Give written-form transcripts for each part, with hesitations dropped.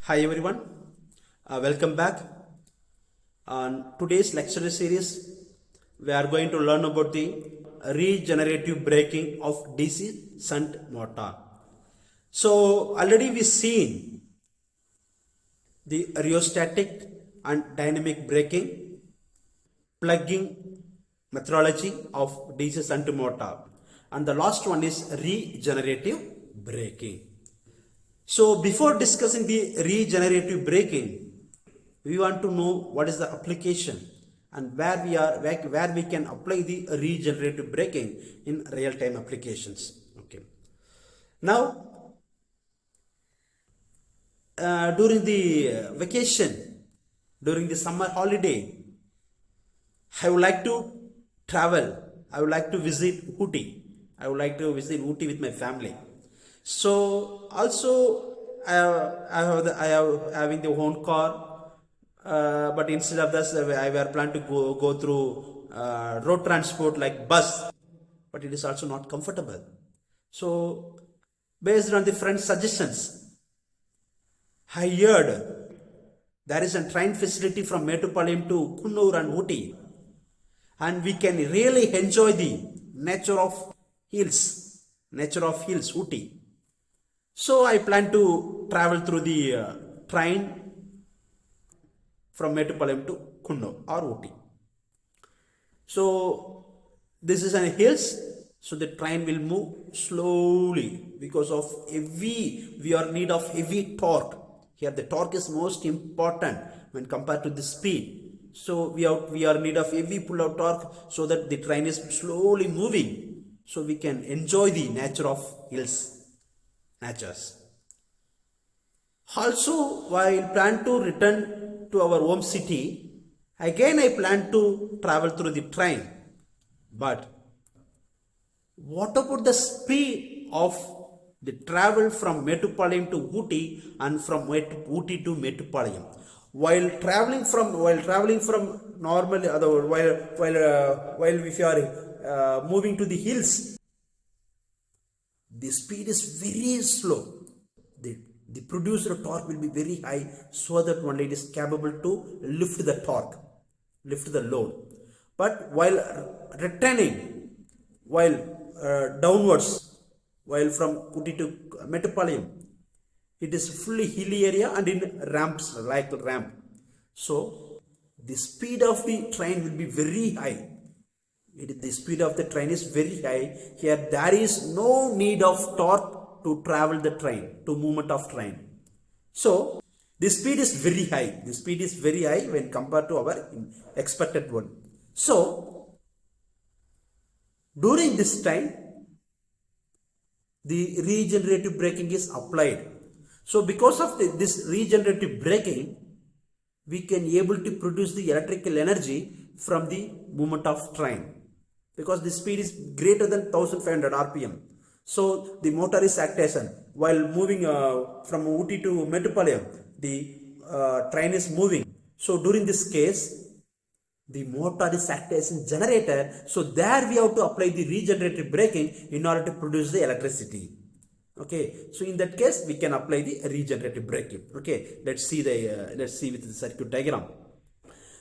Hi everyone, welcome back. On today's lecture series, we are going to learn about the regenerative braking of DC shunt motor. So already we seen the rheostatic and dynamic braking, plugging methodology of DC shunt motor, and the last one is regenerative braking. So before discussing the regenerative braking, we want to know what is the application and where we can apply the regenerative braking in real-time applications. Okay. Now, during the vacation, during the summer holiday, I would like to travel. I would like to visit Ooty. I would like to visit Ooty with my family. So also I have having the own car, but instead of this, I were plan to go through road transport like bus, but it is also not comfortable. So based on the friends' suggestions, I heard there is a train facility from Metupalayam to Kunnur and Ooty, and we can really enjoy the nature of hills, Ooty. So I plan to travel through the train from Metupalayam to Kunnur or Ooty. So this is an hills, so the train will move slowly because of we are in need of heavy torque. Here the torque is most important when compared to the speed. So we are in need of heavy pull-out torque so that the train is slowly moving, so we can enjoy the nature of hills. Also, while plan to return to our home city, again I plan to travel through the train. But what about the speed of the travel from Metupalayam to Ooty and from Ooty to Metupalayam? While traveling from normally while if you are moving to the hills, the speed is very slow. The produced torque will be very high, so that only it is capable to lift the torque, lift the load. But while returning, downwards, while from Ooty to Metupalayam, it is fully hilly area and in ramps, like ramp. So the speed of the train will be very high. The speed of the train is very high. Here there is no need of torque to travel the train, to movement of train. So the speed is very high. The speed is very high when compared to our expected one. So during this time, the regenerative braking is applied. So because of this regenerative braking, we can able to produce the electrical energy from the movement of train, because the speed is greater than 1500 rpm. So the motor is actation while moving from Ooty to Metupalayam. The train is moving. So during this case, the motor is acting as a generator. So there we have to apply the regenerative braking in order to produce the electricity. Okay, so in that case we can apply the regenerative braking. Okay, let's see with the circuit diagram.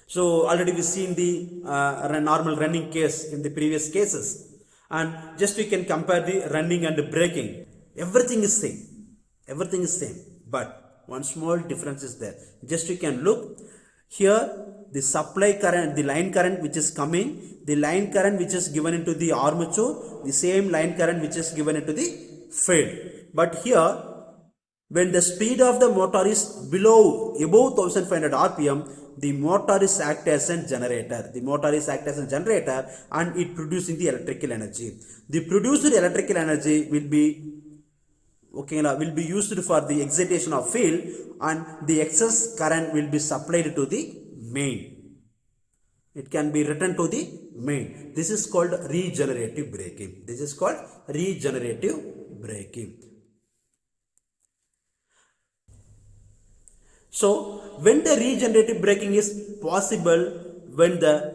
So already we've seen the normal running case in the previous cases, and just we can compare the running and the braking. Everything is same, but one small difference is there. Just you can look here, the supply current, the line current which is coming, the line current which is given into the armature, the same line current which is given into the field. But here, when the speed of the motor is above 1500 rpm, the motor is act as a generator. And it producing the electrical energy. The produced electrical energy will be used for the excitation of field, and the excess current will be supplied to the main. It can be written to the main. This is called regenerative braking. So when the regenerative braking is possible, when the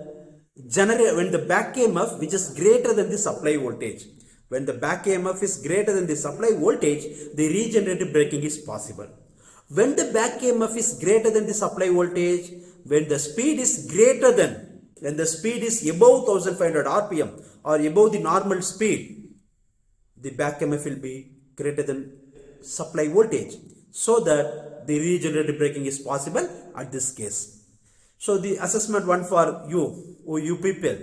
back EMF which is greater than the supply voltage, the regenerative braking is possible. When the back EMF is greater than the supply voltage, when the speed is greater than, when the speed is above 1500 rpm or above the normal speed, the back EMF will be greater than supply voltage, so that the regenerative braking is possible at this case. So the assessment one for you people,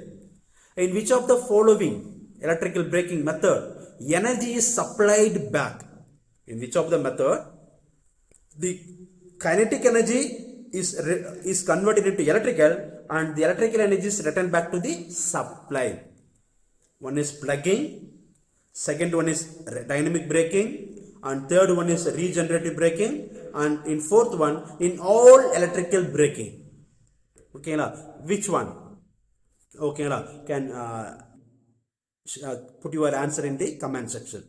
in which of the following electrical braking method energy is supplied back? In which of the method the kinetic energy is converted into electrical and the electrical energy is returned back to the supply? One is plugging, second one is dynamic braking, and third one is regenerative braking, and in fourth one in all electrical braking. Okay, which one? Okay, can put your answer in the comment section.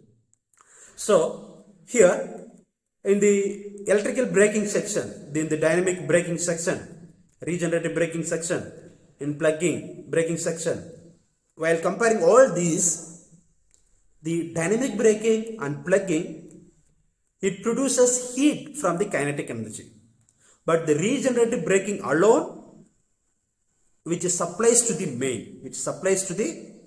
So here in the electrical braking section, in the dynamic braking section, regenerative braking section, in plugging braking section, while comparing all these, the dynamic braking and plugging, it produces heat from the kinetic energy, but the regenerative braking alone, which supplies to the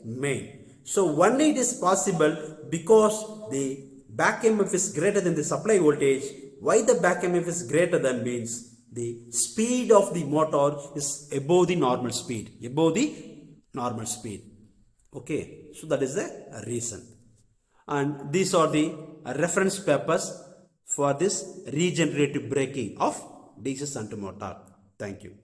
main, so only it is possible because the back EMF is greater than the supply voltage. Why the back EMF is greater than means the speed of the motor is above the normal speed, okay, so that is the reason. And these are the reference papers for this regenerative braking of DC shunt motor. Thank you.